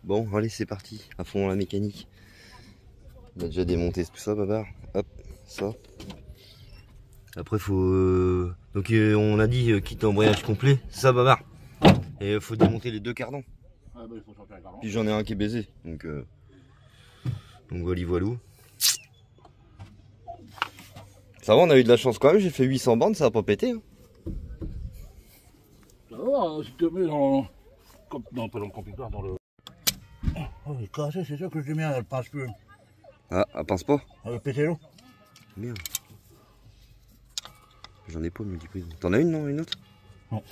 Bon, allez, c'est parti, à fond la mécanique. On a déjà démonté tout ça, Babar. Hop, ça. Après, faut... Donc, on a dit kit embrayage complet, c'est ça, Babar. Et faut démonter les deux cardans. Ah bah, il faut changer un cardan. Puis j'en ai un qui est baisé, donc voilà, voilou. Ça va, on a eu de la chance quand même, j'ai fait 800 bandes, ça a pas pété. Hein. Ça va, si tu te mets dans... Non, pas dans le camping-car, dans le... Oh, il est cassé, c'est sûr que je dis bien, elle pince plus. Ah, elle pince pas. Elle va péter l'eau. Merde. J'en ai pas, multiprise. T'en as une, non? Une autre? Non.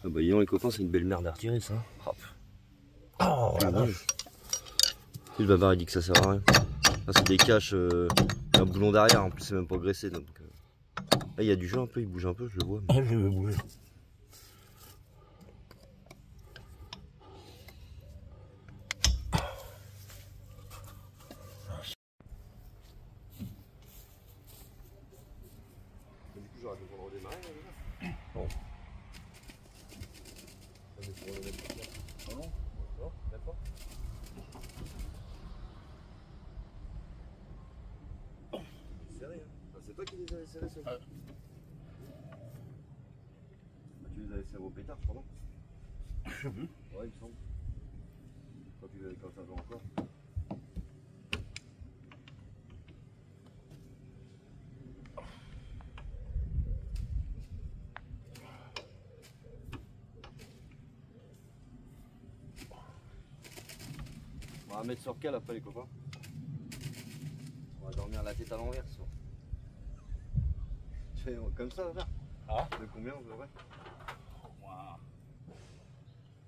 Ah bah, les copains, c'est une belle merde à retirer, ça. Hop. Oh, la vache. Le Babar, il dit que ça sert à rien. Là, c'est des caches, un boulon derrière, en plus, c'est même pas graissé. Donc, là, il y a du jeu un peu, il bouge un peu, je le vois. Mais... Ah, je vais bouger. Du coup, j'aurais besoin de redémarrer, là, déjà. Bon. Ah non? Non? D'accord. Serré, hein. C'est toi qui les avais serrés, ça? Ouais. Tu les avais serrés au pétard, je crois, non? Je sais plus. Ouais, il me semble. Quand ça va encore. On va mettre sur quel après, les copains? On va dormir la tête à l'envers, ça. Tu fais comme ça, là? Ah? De combien, on devrait? Au moins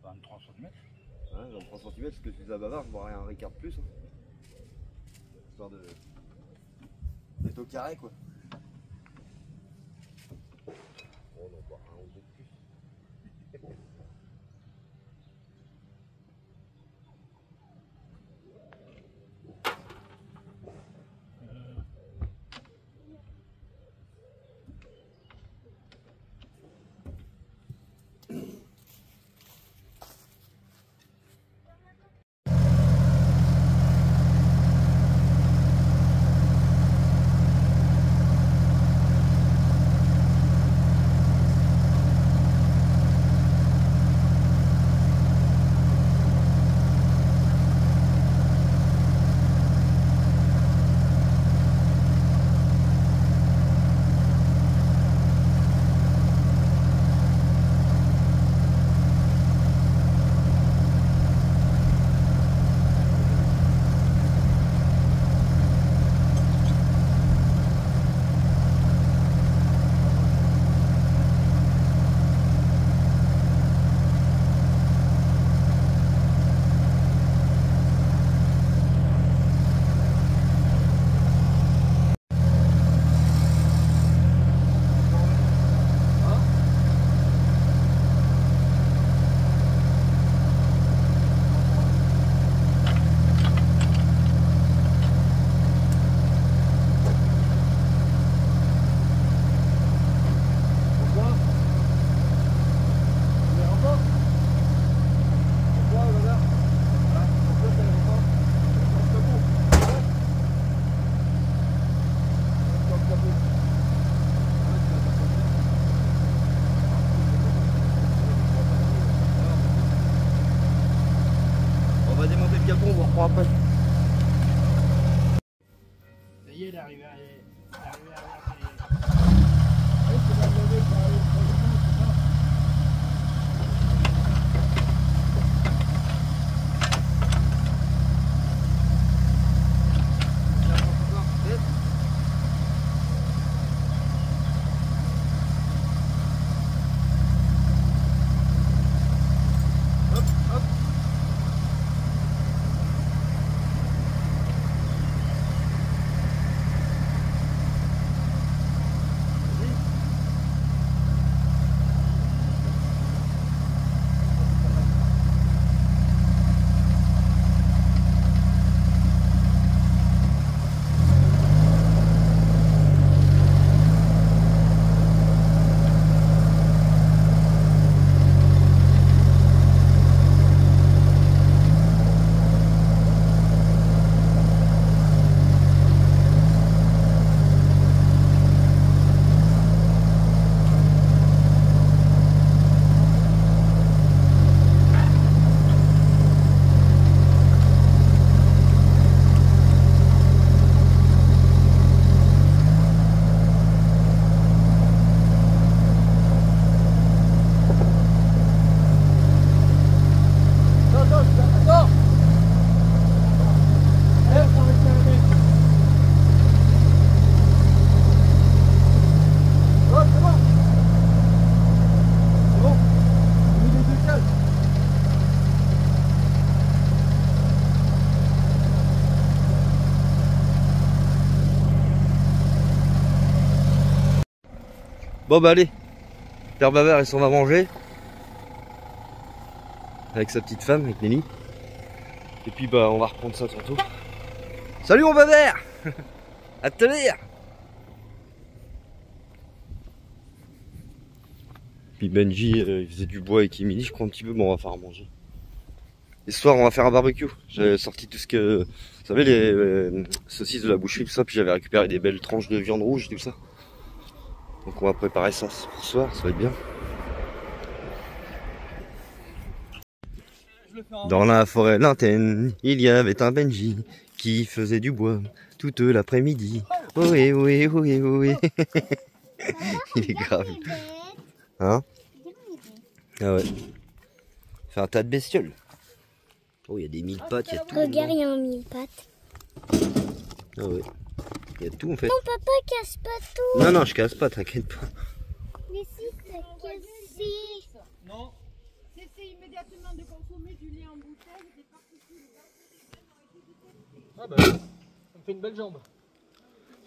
23 cm. Ouais, 23 cm, parce que tu dis à Bavard, je boirais un Ricard plus. Hein. Histoire de... d'être au carré, quoi. Bon, on en boira un ou deux de plus. On va démonter le capot, on vous reprend après. Ça y est, il est arrivé à... Bon bah allez, Père Bavard il s'en va manger. Avec sa petite femme, avec Nelly. Et puis bah on va reprendre ça tantôt. Salut mon Bavard. À tout à l'heure. Puis Benji il faisait du bois avec Emily je crois un petit peu, bon on va faire à manger. Et ce soir on va faire un barbecue. J'avais sorti tout ce que... Vous savez les saucisses de la boucherie tout ça, puis j'avais récupéré des belles tranches de viande rouge tout ça. Donc on va préparer ça pour ce soir, ça va être bien. Dans la forêt lointaine, il y avait un Benji qui faisait du bois toute l'après-midi. Ohé, ohé, ohé, ohé. Il est grave. Hein? Ah ouais. Fait un tas de bestioles. Oh, il y a des mille pattes, il y a tout. Regarde, il y a un mille pattes. Ah ouais. Il y a tout en fait. Non, papa, casse pas tout. Non, non, je casse pas, t'inquiète pas. Mais si, t'as cassé. Non. Cessez immédiatement de consommer du lait en bouteille, des particules. Ah bah, ça me fait une belle jambe.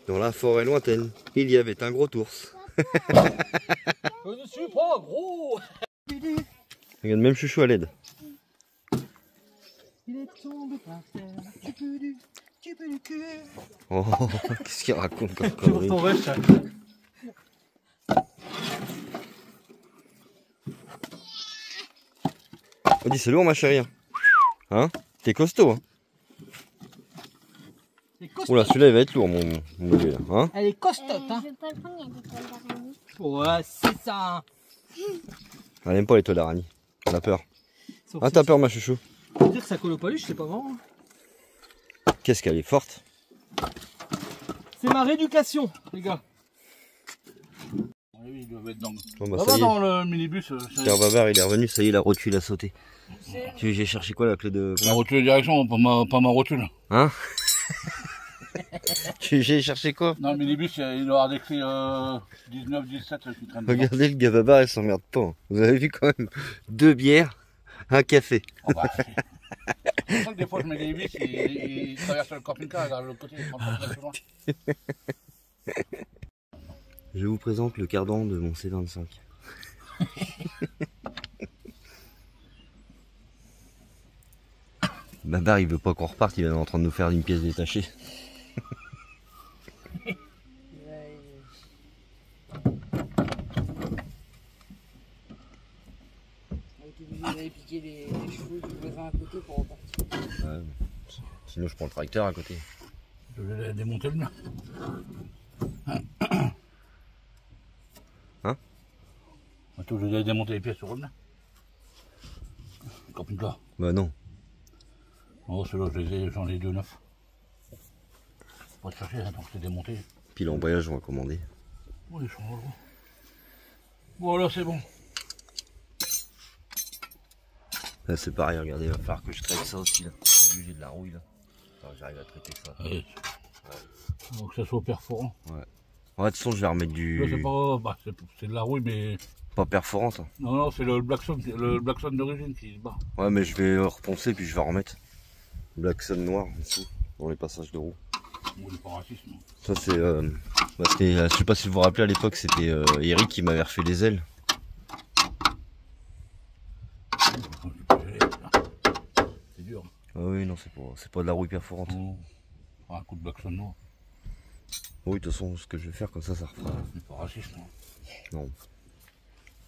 Dans la forêt lointaine, il y avait un gros ours. Je ne suis pas gros. Regarde, même chouchou à l'aide. Il est tombé par terre, tu peux du cul. Oh, qu'est-ce qu'il raconte comme Tu vois connerie. ton rush. On dit c'est lourd ma chérie. Hein? T'es costaud hein? Elle est costaud. Oula celui-là il va être lourd mon bébé là. Hein? Elle est costote, Je hein. veux pas le prendre, il y a des poils d'araignée. Ouais, c'est ça. Elle aime pas les toiles d'araignée. On a peur. Sauf Ah si t'as peur ma chouchou? tu veux dire que ça colle au paluche, c'est pas marrant. Qu'est-ce qu'elle est forte. C'est ma rééducation, les gars. Oui, ils doivent être dans, Bon bah là-bas ça y est. dans le minibus. Père Bavard il est revenu, ça y est la rotule a sauté. Tu veux j'ai cherché quoi la clé de... La rotule de direction, pas ma rotule. Hein? J'ai cherché quoi? Non, le minibus, il doit avoir écrit 19, 17 qui traînent dedans. Regardez le gars Bavard il s'emmerde pas. Hein. Vous avez vu quand même 2 bières, un café. Oh, bah, c'est pour ça que des fois je mets des vis, ils traversent le camping-car, ils arrivent de l'autre côté, ils prennent pas plus loin. Je vous présente le cardan de mon C25. Babar il veut pas qu'on reparte, il est en train de nous faire une pièce détachée. On est obligé d'aller piquer les cheveux du voisin à côté pour repartir. Ouais, sinon je prends le tracteur à côté. Je vais démonter le mien. Hein? Attends, je vais démonter les pièces sur le mien. Le camping-car. Bah non. Oh, ceux-là, j'en ai 2 neufs. Faut pas te chercher, hein, tant que c'est démonté. Puis l'embrayage on va commander. Oh, ils sont gros. Bon, là, c'est bon. Là c'est pareil, regardez, il va falloir que je traite ça aussi là. J'ai vu, j'ai de la rouille là. Enfin, j'arrive à traiter ça. Ouais. Faut que ça soit perforant. Ouais, de toute façon je vais remettre Là, c'est du... pas. Bah, c'est de la rouille, mais. Pas perforant ça. Non, non, c'est le Blackstone d'origine qui se bat. Ouais mais je vais reponcer puis je vais remettre. Blackson noir en dessous, dans les passages de roue. Bon, il est pas raciste, non. Ça c'est... bah, je sais pas si vous vous rappelez à l'époque, c'était Eric qui m'avait refait les ailes. C'est dur. Ah oui non c'est pas de la rouille perforante. Oh. Ah, un coup de Blackstone noir. Oui de toute façon ce que je vais faire comme ça refera. C'est pas raciste, non. Non.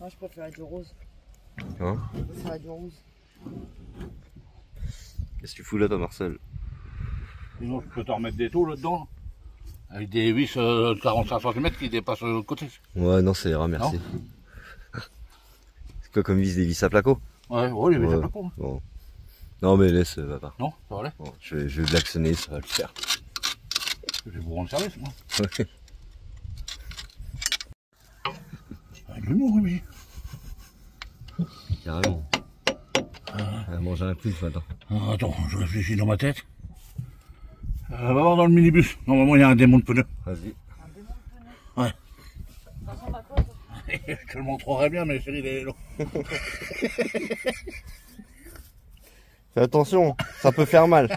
Moi, je préfère du rose. Hein? Je préfère du rose. Qu'est-ce que tu fous là toi Marcel? Sinon, je peux te remettre des taux là-dedans. Avec des vis de 45 cm qui dépassent le côté. Ouais non ça ira merci. C'est quoi comme vis, des vis à placo? Ouais, les vis Ouais. à placo. Bon. Non mais laisse papa. Non, ça va aller. Bon, je vais blacksonner, ça va le faire. Je vais vous rendre service, moi. Ouais. Avec l'humour, oui. Carrément. Elle a mangé un coup ce matin. Ah, attends, je réfléchis dans ma tête. Va voir dans le minibus. Normalement, il y a un démonte pneu. Vas-y. Ouais. Je te le montrerai bien, mais celui-là, il est long. Fais attention, ça peut faire mal.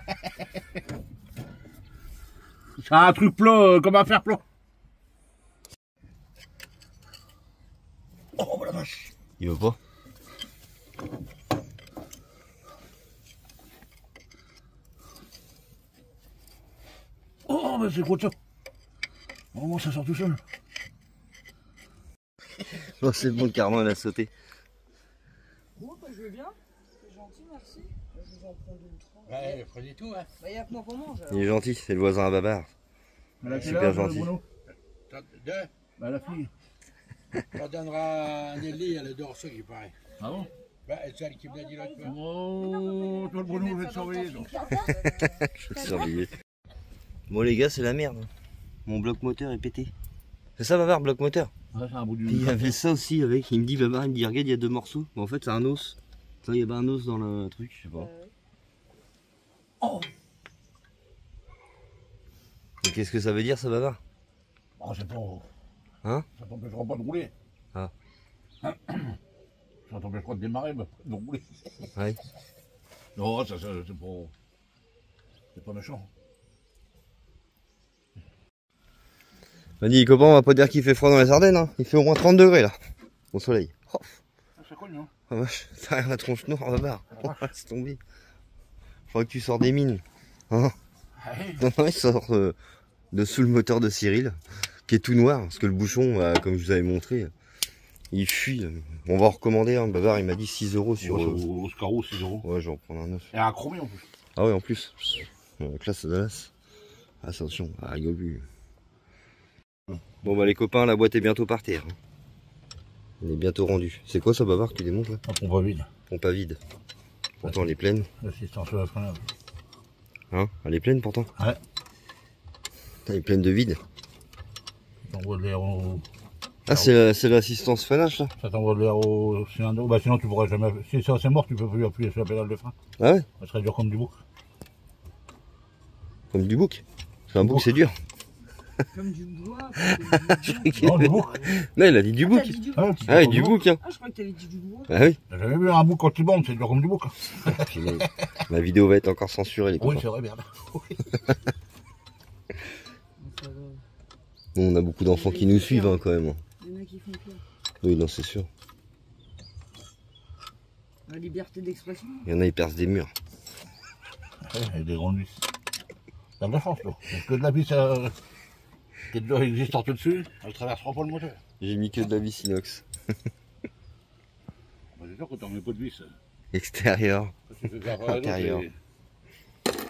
C'est un truc plat, comme un fer plat. Il veut pas. Oh, mais c'est quoi ça? Normalement, ça sort tout seul. Oh, c'est bon, Carmen, elle a sauté. Moi, je veux bien. C'est gentil, merci. Je vous en prends deux ou trois. Ouais, prenez tout, hein. Bah, y'a que moi qu'on mange. Il est gentil, c'est le voisin à Babar. Elle a Super quel âge, gentil. Bruno? Deux. Bah, la fille. On donnera un Nelly, elle adore ça, qui paraît. Ah bon? Bah, c'est elle qui me l'a dit l'autre fois. Oh, toi, le Bruno, je vais te surveiller. Donc. Je vais te surveiller. Bon, les gars, c'est la merde. Mon bloc moteur est pété. C'est ça, Babar, bloc moteur? Ouais, c'est un bout du. Puis il y avait ça aussi avec. Il me dit, Babar, il me dit, regarde, il y a deux morceaux. Mais en fait, c'est un os. Ça, il y avait un os dans le truc, je sais pas. Oh! Et qu'est-ce que ça veut dire, ça, Babar? Oh, c'est pas. Hein? Ça t'empêchera pas de rouler. Ah. Ça t'empêchera de démarrer, mais de rouler. Ouais. Non, ça, c'est pas. C'est pas méchant. On dit, copain, on va pas dire qu'il fait froid dans les Ardennes, hein. Il fait au moins 30 degrés, là. Au soleil. Oh, Ça cogne, hein? ah vache, t'as la tronche noire, Babar. Oh, laisse tomber. Faudrait que tu sors des mines. Hein? Non, non, il sort de sous le moteur de Cyril, qui est tout noir, parce que le bouchon, comme je vous avais montré, il fuit. On va en recommander, hein. Babar, il m'a dit 6 € sur... Au Scarrow, 6 €. Ouais, je vais en prendre un 9. Et un chromé en plus. Ah ouais, en plus. Classe de Dallas. Attention, ah, rigole plus. Bon bah les copains, la boîte est bientôt par terre. Elle est bientôt rendue. C'est quoi ça, Babar, que tu démontes là? Un pompe à vide. Pompe à vide. Pourtant elle est pleine. L'assistance à la freinage. Hein? Elle est pleine pourtant? Ouais. Elle est pleine de vide. Ça t'envoie de l'air au. Ah, c'est l'assistance freinage là? Ça t'envoie de l'air au cylindre. Bah sinon tu pourrais jamais. Si ça c'est mort, tu peux plus appuyer sur la pédale de frein. Ah ouais? Ça serait dur comme du bouc. Comme du bouc. C'est un bouc, c'est dur. Comme du bois. Non, du bouc. Non, il a dit du bouc. Ah, Ah oui, du bouc, hein. Ah, je crois que t'avais dit du bois. Ah oui. J'ai jamais vu un bouc quand il bande, c'est dur comme du bouc. Puis, ma vidéo va être encore censurée les Oui, copains. c'est vrai, merde. Bon, on a beaucoup d'enfants qui nous suivent hein, quand même. Il y en a qui font pire. Oui, non, c'est sûr. La liberté d'expression. Il y en a, ils percent des murs. Ouais, il y a des grandes vis. T'as de la chance, toi. Parce que de la vis qui est déjà existante dessus, elle traversera pas le moteur. J'ai mis que de la vis inox. Bah, c'est sûr que t'en mets pas de vis. Extérieur. Tu fais faire pareil, Intérieur.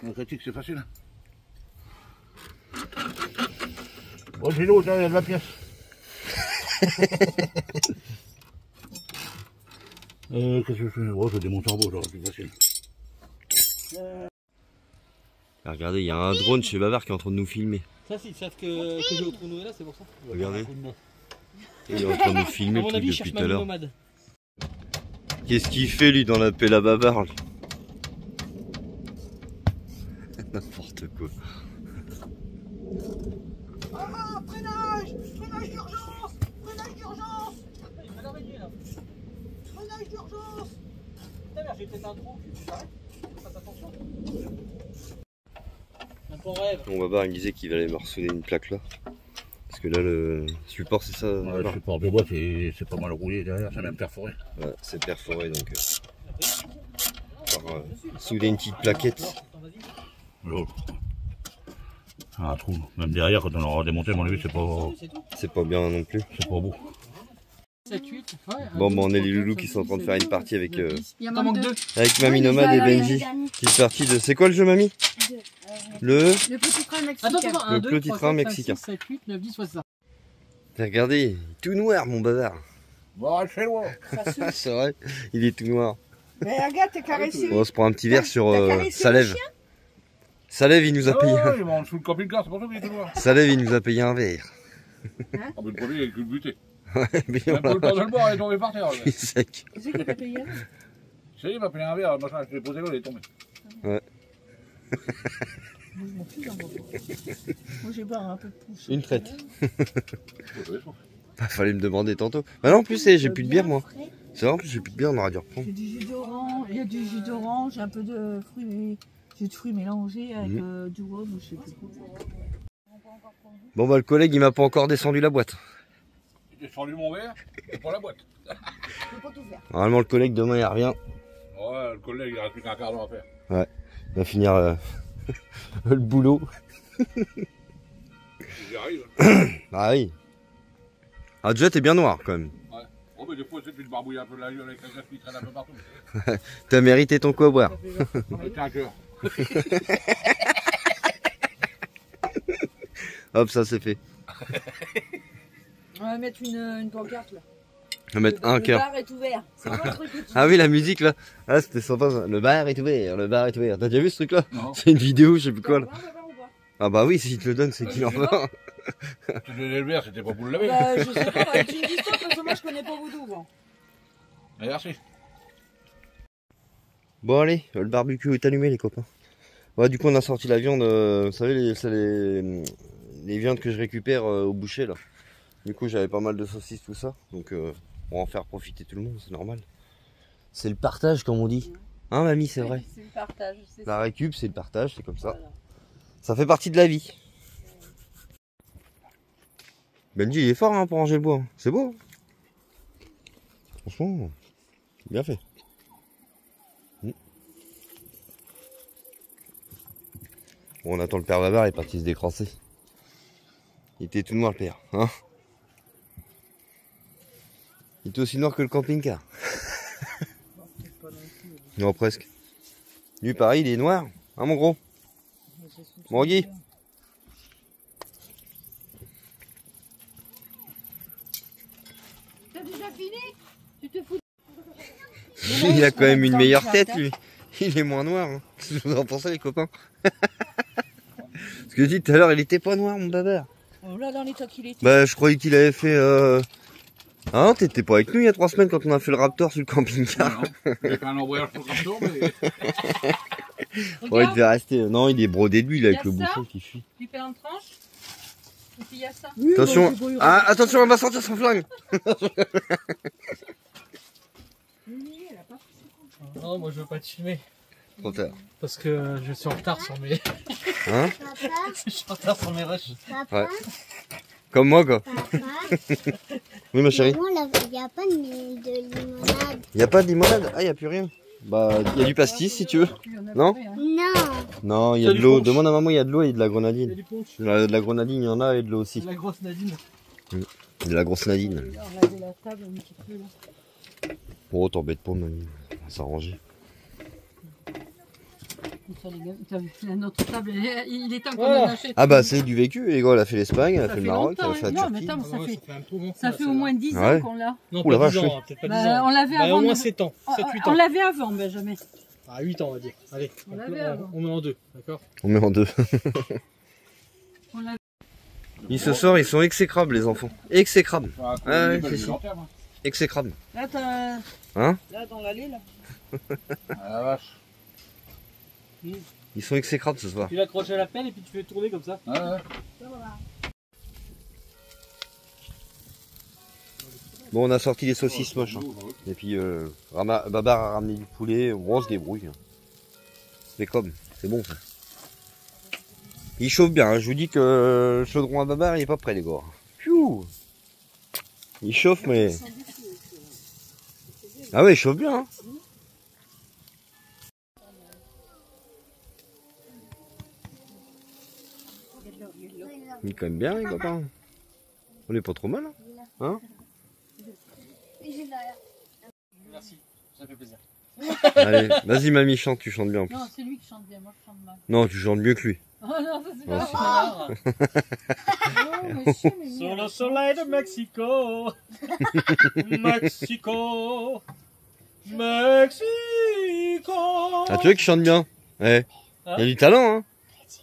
La critique, c'est facile. Bon, j'ai l'eau, il y a de la pièce. Qu'est-ce que je fais? Oh, je démonte en beau, genre, c'est facile. Ah, regardez, il y a un drone chez Bavar qui est en train de nous filmer. Ça, c'est ça que j'ai au trou noué là, c'est pour ça. Regardez. Il est en train de nous filmer À le mon truc avis, il depuis cherche tout à ma l'heure. nomade. Qu'est-ce qu'il fait lui dans la pelle à Bavar lui? N'importe quoi. Ah, freinage! Freinage d'urgence! Freinage d'urgence! Freinage d'urgence! Putain, merde, j'ai peut-être un trou. Tu t'arrêtes? Fais attention. Un peu en rêve. Bon, Bavar il me disait qu'il allait me ressouder une plaque là. Parce que là le support c'est ça. Ouais, le support de bois, c'est pas mal rouillé derrière, c'est même perforé. Ouais, c'est perforé donc. Souder une petite plaquette. Un trou, même derrière, quand on l'aura démonté, à mon avis, c'est pas bien non plus. C'est pas beau. 7, 8. Ouais, Bon, bah, on est les loulous qui sont en train de faire une partie avec, T'en manque 2. avec Mamie Nomade et Benji. Petite partie de. C'est quoi le jeu, Mamie? Le petit train mexicain. Attends, 1, Le 2, petit 3, train 4, 5, mexicain. 6, 7, 8, 9, 10, ouais, c'est ça. Regardez, il est tout noir mon Bavar. Bon, c'est loin. C'est vrai, il est tout noir. Mais regarde, t'es caressé. On se prend un petit verre sur caressé Salève. Salève, il nous a payé. Ah, il va en dessous le camping-car, c'est pour ça qu'il est tout noir. Salève, il nous a payé un verre. Ah, mais le premier, il a que le buter. Ouais, mais Même pas le temps de le boire, il est tombé par terre. il est sec. Tu sais qu'il t'a payé? C'est il m'a payé un verre, machin, je l'ai posé là, il est tombé. Ouais. Moi, je m'en fiche d'un moment. Moi, j'ai boire un peu de pouce. Une traite. Ouais, Bah, fallait me demander tantôt. Bah non, en plus, j'ai plus de bière moi. C'est vrai, en plus, j'ai plus de bière, on aurait dû reprendre. J'ai du jus d'orange, il y a du jus d'orange, un peu de fruits, jus de fruits mélangés avec du rhum ou je sais plus quoi. Bon, bah, le collègue, il m'a pas encore descendu la boîte. J'ai descendu mon verre, c'est pour la boîte. Je peux pas tout faire. Normalement, le collègue demain il revient. Ouais, le collègue, il reste plus qu'un quart d'heure à faire. Il va finir le boulot. J'y arrive. Ah oui. Ah, déjà, t'es bien noir quand même. Ouais. Oh, mais des fois, tu sais, tu te barbouilles un peu la gueule avec la glace qui traîne un peu partout. T'as mérité ton coup à boire. Tiens, un cœur. Hop, ça c'est fait. On va mettre une pancarte là. On va mettre un Le cœur. bar est ouvert. C'est un truc que tu Ah oui, la musique là. Ah, c'était sympa ça. Le bar est ouvert, le bar est ouvert. T'as déjà vu ce truc là? Non. C'est une vidéo, je sais plus quoi là. On va voir ou pas Ah bah oui, s'il te le donne, c'est qu'il en veut. Tu donnais le verre, c'était pas pour le laver. Bah, je sais pas, tu me dis ça parce que moi je connais pas Voodoo. Moi. Merci. Bon allez, le barbecue est allumé les copains. Ouais, du coup on a sorti la viande, vous savez les viandes que je récupère au boucher là. Du coup j'avais pas mal de saucisses tout ça, donc on va en faire profiter tout le monde, c'est normal. C'est le partage comme on dit. Hein mamie, c'est vrai. C'est le partage. La récup c'est le partage, c'est comme ça. Voilà. Ça fait partie de la vie. Benji il est fort hein, pour ranger le bois, c'est beau. Franchement, bien fait. Bon, on attend le père Babar, il est parti se décrasser. Il était tout noir le père, hein. Il était aussi noir que le camping-car. Non, presque. Lui pareil, il est noir, hein mon gros. Bon Guy. T'as déjà fini? Tu te fous? Il a quand même une meilleure tête lui. Il est moins noir. Hein. Qu'est-ce que vous en pensez les copains? Parce que je dis tout à l'heure, il était pas noir mon Babar. On l'a dans l'état qu'il était. Bah je croyais qu'il avait fait... Ah non, t'étais pas avec nous il y a 3 semaines quand on a fait le Raptor sur le camping-car. Non, j'ai fait un embrayage pour le raptor, mais... Ouais, il devait rester... Non, il est brodé de lui là, avec Y a le ça bouchon qui fuit. Tu fais en tranche. Et puis il y a ça. Attention, ah, attention, on va sortir son flingue. Non, moi je veux pas te filmer. Trop tard. Parce que je suis en retard sur mes. Hein? Papa, Je suis en retard sur mes rushs. papa, Ouais. Comme moi quoi. papa. Oui ma chérie. Maman, là, il n'y a pas de limonade. Y a pas de limonade? Ah y a plus rien. Bah y a du pastis si tu veux. Non? Non. Non, y a C'est de du l'eau. punch. Demande à maman, y a de l'eau et de la Il y a grenadine. du punch. De la grenadine, il y en a et de l'eau aussi. La grosse Nadine. De la grosse nadine. On avait la table un petit peu là. Oh t'embête pas mamie. On va s'arranger. Notre table, il est temps qu'on Voilà. en achète. Ah bah c'est du vécu. Et gros, elle a fait l'Espagne, elle a Ça fait le fait Maroc, elle longtemps, a fait la hein. Non, Turquie. mais attends, ça Ouais, fait, un tout bon. ça fait au moins 10 Ouais. ans qu'on l'a. Non, Ouh, la pas 10 vache, ans, oui. hein, peut-être pas 10 Bah, ans. on l'avait Bah, avant. au moins de- 7 ans. 7-8 On ans. l'avait avant, Benjamin. Ah, 8 ans, on va dire. Allez, On donc, l'avait là, avant. on met en 2, d'accord? On met en deux. On l'avait. Ils se sortent, ils sont exécrables les enfants. Exécrables. Ah, ouais, c'est c'est sûr. sûr. Exécrables. Là, t'as. Hein? Là, dans l'allée, là. Ah la vache. Ils sont exécrables ce soir. Tu l'accroches à la pelle et puis tu fais tourner comme ça. Ouais, ouais. Bon, on a sorti les saucisses moches. Hein. Et puis, Babar a ramené du poulet. On se débrouille. C'est comme, c'est bon ça. Il chauffe bien. Hein. Je vous dis que le chaudron à Babar, il est pas prêt les gars. Pfiou. Il chauffe, mais. Ah ouais, il chauffe bien. Hein. Il est quand même bien les copains. On est pas trop mal. Hein? Merci, ça fait plaisir. Allez, vas-y mamie, chante, tu chantes bien en plus. Non, c'est lui qui chante bien, moi je chante mal. Non, tu chantes mieux que lui. Oh non, ça c'est Ouais, pas c'est- Oh, monsieur, mais Sur merde. le soleil de Mexico. Mexico. Mexico. Ah, tu vois qu'il chante bien. Ouais. Il y a du talent, hein.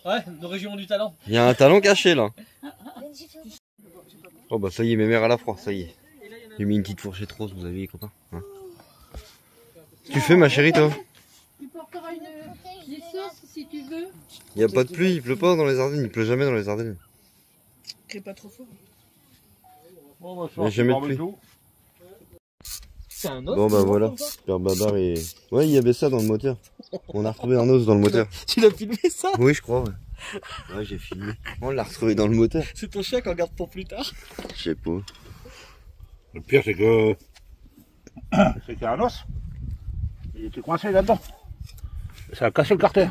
Ouais, nos régions du talent. Il y a un talent caché là. Oh bah ça y est, mes mères à la froid, ça y est. J'ai mis une petite fourchette rose, vous avez les copains. Hein. Tu fais ma chérie toi? Tu porteras des sauces si tu veux. Il y a pas de pluie, il pleut pas dans les Ardennes, il pleut jamais dans les Ardennes. C'est pas trop fort. Bon, bah, Mais jamais de pluie. C'est un os. Bon bah voilà, Père Babar et... Ouais, il y avait ça dans le moteur. On a retrouvé un os dans le moteur. Tu l'as filmé ça? Oui, je crois, ouais. Ouais, j'ai filmé. On l'a retrouvé dans le moteur. C'est ton chien qu'on garde pour plus tard. Je sais pas. Le pire, c'est que C'est qu'il y a un os. Il était coincé là-dedans. Ça a cassé le carter.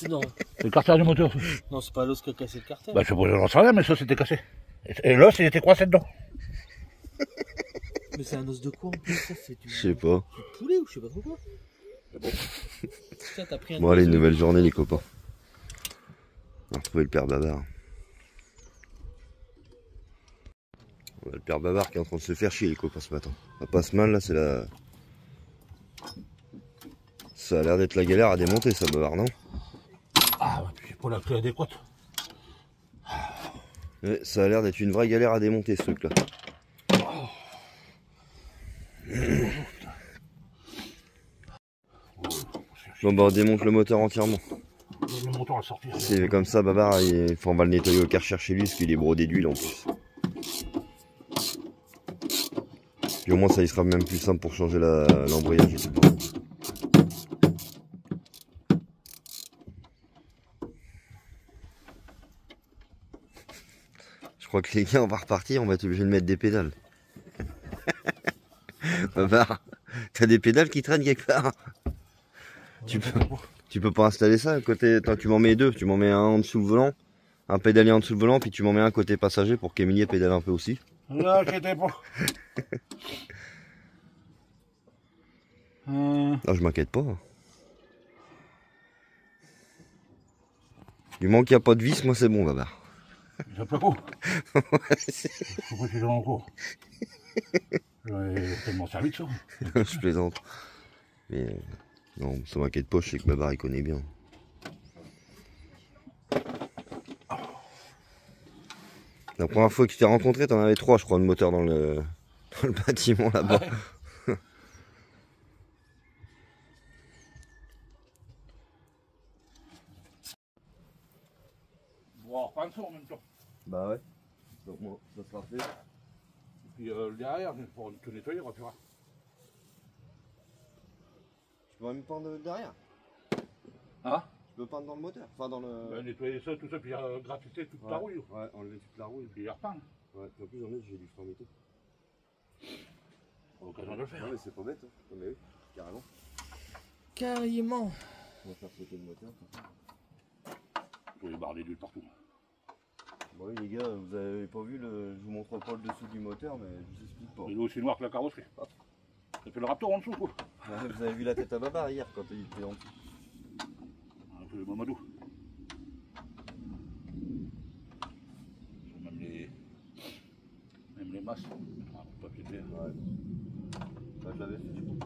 Non, C'est le carter du moteur. non c'est pas l'os qui a cassé le carter. Bah, je sais pas, j'en sais rien, mais ça c'était cassé. Et l'os, il était coincé dedans. Mais c'est un os de quoi en plus ça? C'est du Je sais pas. poulet ou je sais pas trop quoi. Putain, t'as pris un Bon allez, os une de- nouvelle journée les copains. On va retrouver le père Bavard. Le père Bavard qui est en train de se faire chier les copains ce matin. Ça passe mal là, c'est la... Ça a l'air d'être la galère à démonter ça Bavard, non? Ah, ouais, puis j'ai pas la clé adéquate. Ouais, ça a l'air d'être une vraie galère à démonter ce truc là. Bon bah on démonte le moteur entièrement. Le moteur à sortir. C'est comme ça Bavard, on va le nettoyer au Karcher chez lui parce qu'il est brodé d'huile en plus. Puis au moins ça il sera même plus simple pour changer l'embrayage et tout. Je crois que les gars on va repartir, on va être obligé de mettre des pédales. Bavard, t'as des pédales qui traînent quelque part. Tu peux pas installer ça à côté. Attends, tu m'en mets deux, tu m'en mets un en dessous le volant, un pédalier en dessous le volant, puis tu m'en mets un côté passager pour qu'Emilie pédale un peu aussi. Ne inquiétez pas. Non, je m'inquiète pas. Du moment qu'il n'y a pas de vis, moi c'est bon, Bavard. Ça peut quoi? Faut pas que tu en cours. J'en ai tellement servi de ça. Je plaisante. Mais non, ça m'inquiète pas, je sais que Bavard il connaît bien. La première fois que tu t'es rencontré, t'en avais 3, je crois, de moteur dans le bâtiment là-bas. Ouais. Bon, on reprend ça en même temps. Bah ouais. Donc moi, ça sera fait. Et puis derrière, pour te nettoyer, tu vois. Je peux même peindre derrière. Hein? Je peux peindre dans le moteur. Enfin dans le. Ben, nettoyer ça, tout ça, puis graffiter toute la rouille. Ouais, enlever toute la rouille. Puis y repeindre. Ouais, puis en plus j'en ai, j'ai du frein métaux. Pas l'occasion de le faire. Non mais c'est pas bête, hein. Non, mais oui, carrément. Carrément. On va faire sauter le moteur. Faut les barrer d'huile partout. Bon oui les gars, vous avez pas vu le. Je vous montre pas le dessous du moteur, mais je vous explique pas. Il est aussi noir que la carrosserie. Ça fait le raptor en dessous, quoi. Ouais, vous avez vu la tête à Bavard hier quand il était en dessous. Un peu Mamadou. Même les masses. Ah, papier de verre. Ouais. Bah, je l'avais fait du coup.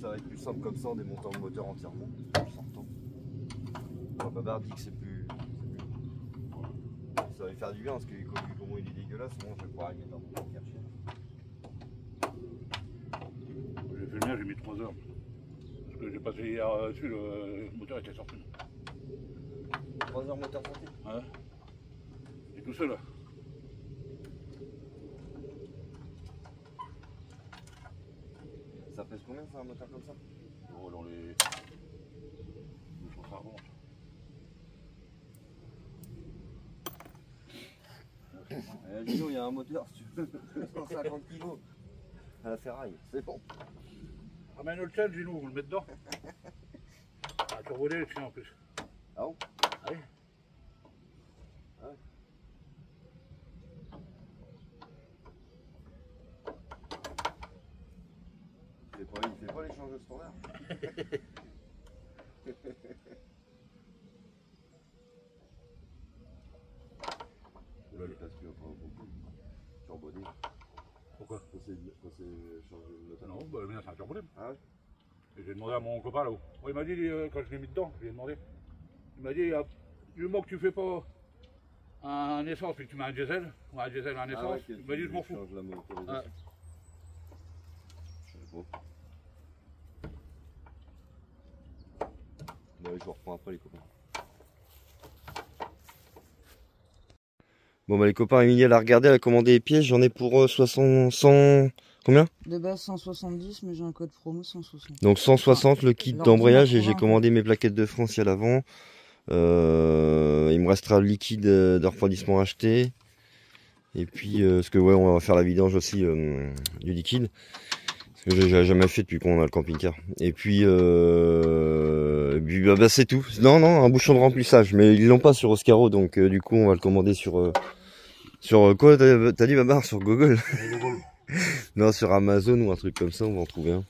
Ça va être plus simple comme ça en démontant le moteur entièrement. En sortant. Bon, Bavard dit que c'est plus. Ça va lui faire du bien parce que comment il est dégueulasse, moi je vais pouvoir y mettre un peu de Karcher. J'ai fait le mien, j'ai mis 3 heures. Parce que j'ai passé hier dessus, le moteur était sorti. 3 heures moteur sorti. Ouais. Et tout seul là. Ça pèse combien ça un moteur comme ça? Oh, dans les. Je pense que ça remonte. Gino, il y a un moteur, si tu veux, 150 kg à la ferraille, c'est bon. Ramène le tien, Gino, on le met dedans. Ah, tu revolé le tien en plus. Ah bon? Ah oui. Ah ouais. Il fait pas l'échange de standard. Là, il passe plus encore beaucoup. Turbodé. Pourquoi? Quand c'est changé le moteur. Non, bah le mien c'est un turbodème. Ah ouais? Et j'ai demandé à mon copain là-haut. Ouais, il m'a dit, quand je l'ai mis dedans, je lui ai demandé. Il m'a dit, du moment que tu fais pas un essence puis que tu mets un diesel, ou un diesel un essence, il m'a dit je m'en fous. La motorisation. Ouais. Je sais pas. Bon, allez, je vous reprends après les copains. Bon bah les copains, Emilie elle a regardé, elle a commandé les pièces, j'en ai pour 100... Combien? De base 170, mais j'ai un code promo 160. Donc 160 le kit L'ordinateur d'embrayage et j'ai pour un. commandé mes plaquettes de France à l'avant. Il me restera le liquide de refroidissement acheté. Et puis, parce que ouais, on va faire la vidange aussi du liquide. Parce que j'ai jamais fait depuis qu'on a le camping-car. Et puis, bah, c'est tout. Non, un bouchon de remplissage. Mais ils l'ont pas sur Oscaro, donc du coup, on va le commander sur quoi t'as dit, Babar? Sur Google? Non, sur Amazon ou un truc comme ça, on va en trouver un.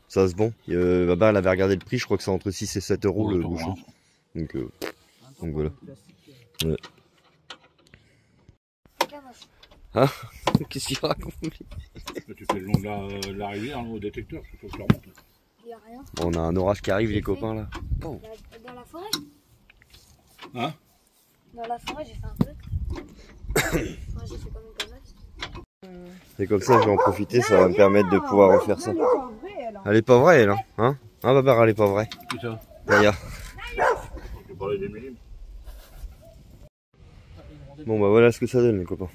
Ça se vend. Babar, elle avait regardé le prix, je crois que c'est entre 6 et 7 euros le bouchon. Donc voilà. Ouais. Ah, qu'est-ce qu'il raconte? Tu fais le long de la rivière, au détecteur, il faut que je le remonte. Il n'y a rien. Bon, on a un orage qui arrive, les copains, là. Oh. Dans la forêt? Hein? Dans la forêt, j'ai fait un peu. Moi, j'ai fait quand même pas mal. C'est comme ça, je vais en profiter, ça va me permettre de pouvoir refaire ça. Elle est pas vraie, elle, hein? Hein, Babar, elle est pas vraie. C'est ça. Regarde. Je parlais des millimes. Bon, bah voilà ce que ça donne, les copains.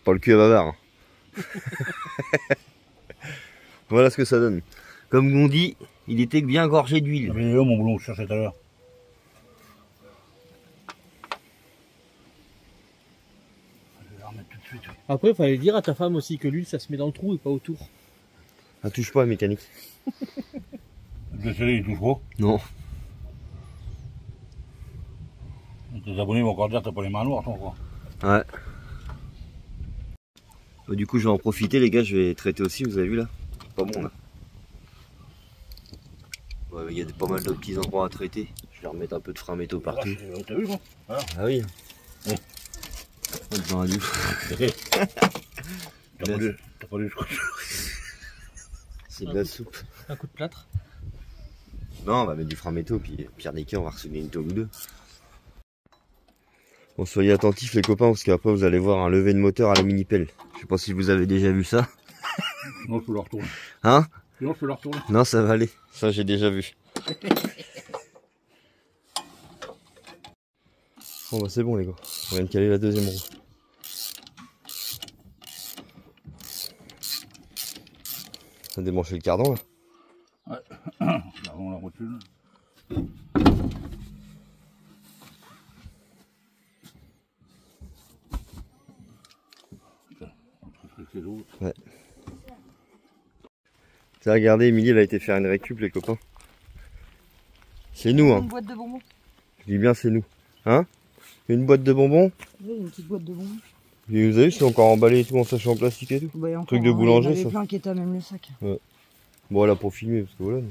Pas le cul à Babar. Hein. Voilà ce que ça donne. Comme on dit, il était bien gorgé d'huile. Mais mon boulot, je cherchais tout à l'heure. Je vais la remettre tout de suite. Après, il fallait dire à ta femme aussi que l'huile, ça se met dans le trou et pas autour. Ah, touche pas à la mécanique. Le soleil, il touche pas. Non. Tes abonnés vont encore dire t'as pas les mains noires, toi, quoi. Ouais. Bah, du coup, je vais en profiter, les gars, je vais traiter aussi, vous avez vu là? Pas bon là. Ouais, il y a pas mal de petits endroits à traiter. Je vais remettre un peu de frein métaux partout. T'as vu, quoi? Voilà. Ah oui. Ouais. Dans la douche. T'as pas lu, je crois. C'est de la soupe. Un coup de plâtre. Non, on va mettre du frein métaux, puis pire des cas, on va ressouder une tôle ou deux. Bon, soyez attentifs les copains, parce qu'après vous allez voir un lever de moteur à la mini-pelle. Je sais pas si vous avez déjà vu ça. Sinon, je peux le retourner. Hein? Sinon, je peux le retourner. Non, ça va aller. Ça, j'ai déjà vu. Bon, bah c'est bon les gars. On vient de caler la deuxième roue. On a débranché le cardan là. Ouais. Là, on la rotule. Ouais. Tiens, regardez, Émilie, elle a été faire une récup, les copains. C'est nous, hein. Une boîte de bonbons. Je dis bien, c'est nous. Hein? Une boîte de bonbons. Oui, une petite boîte de bonbons. Et vous avez vu, c'est encore emballé et tout en sachet en plastique et tout. Bah, encore, Truc de boulanger, il y en avait ça. plein qui étaient à même le sac. Ouais. Bon, là, pour filmer, parce que voilà.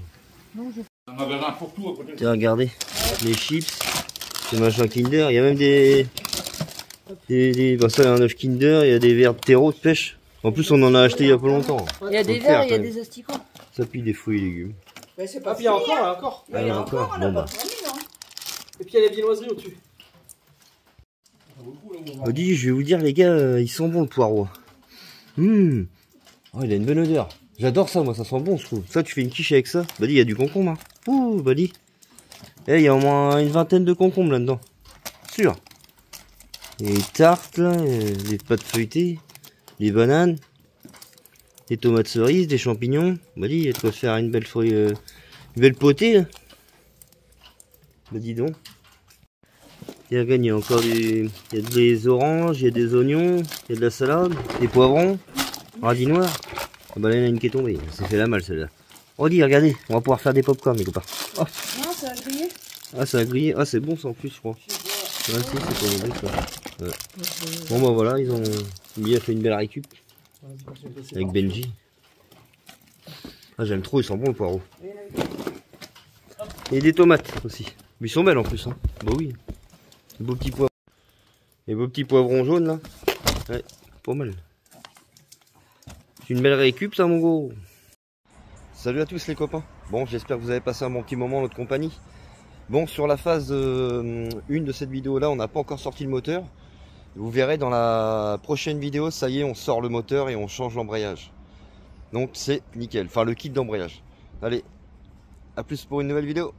Non, je... Un magasin pour tout à côté. Tiens, regardez. Les chips. Ces machins Kinder. Il y a même des bah, ça, il y a un œuf Kinder. Il y a des verres de terreau de pêche. En plus, on en a acheté il y a pas longtemps. Il y a des Faut le verres, faire, il y a quand même. des asticots. Ça pue des fruits et légumes. Mais c'est Ah, pas puis il y a encore, là, encore. Ah, il y en a encore. Bon, bah. Et puis il y a la viennoiserie au-dessus. Dis, je vais vous dire, les gars, ils sont bons le poireau. Oh, il a une bonne odeur. J'adore ça, moi, ça sent bon, je trouve. Ça, tu fais une quiche avec ça. Bah, dis, il y a du concombre. Hein. Ouh, bah, dis. Eh, il y a au moins une vingtaine de concombres là-dedans. Sûr. Et les tartes, là, les pâtes feuilletées, les bananes, des tomates cerises, des champignons. Bah, dis, il y a de quoi se faire une belle potée, là. Bah, dis donc. Et regarde, il y a encore il y a des oranges, il y a des oignons, il y a de la salade, des poivrons, radis noirs. Ah bah là, il y en a une qui est tombée, ça fait la malle celle-là. Oh dis, regardez, on va pouvoir faire des pop-corn les copains. Oh. Non, ça a grillé. Ah ça a grillé, ah c'est bon ça en plus je crois. Ouais, si, c'est pas mauvais ça. Ouais. Bon bah voilà, ils ont bien fait une belle récup. Avec Benji. Ah j'aime trop, ils sont bons le poireau. Et des tomates aussi. Mais ils sont belles en plus hein. Bah oui. Les beaux petits poivrons. Les beaux petits poivrons jaunes là. Ouais, pas mal. C'est une belle récup ça mon gros. Salut à tous les copains. Bon j'espère que vous avez passé un bon petit moment en notre compagnie. Bon sur la phase 1 de cette vidéo là on n'a pas encore sorti le moteur. Vous verrez dans la prochaine vidéo, ça y est on sort le moteur et on change l'embrayage. Donc c'est nickel. Enfin le kit d'embrayage. Allez, à plus pour une nouvelle vidéo.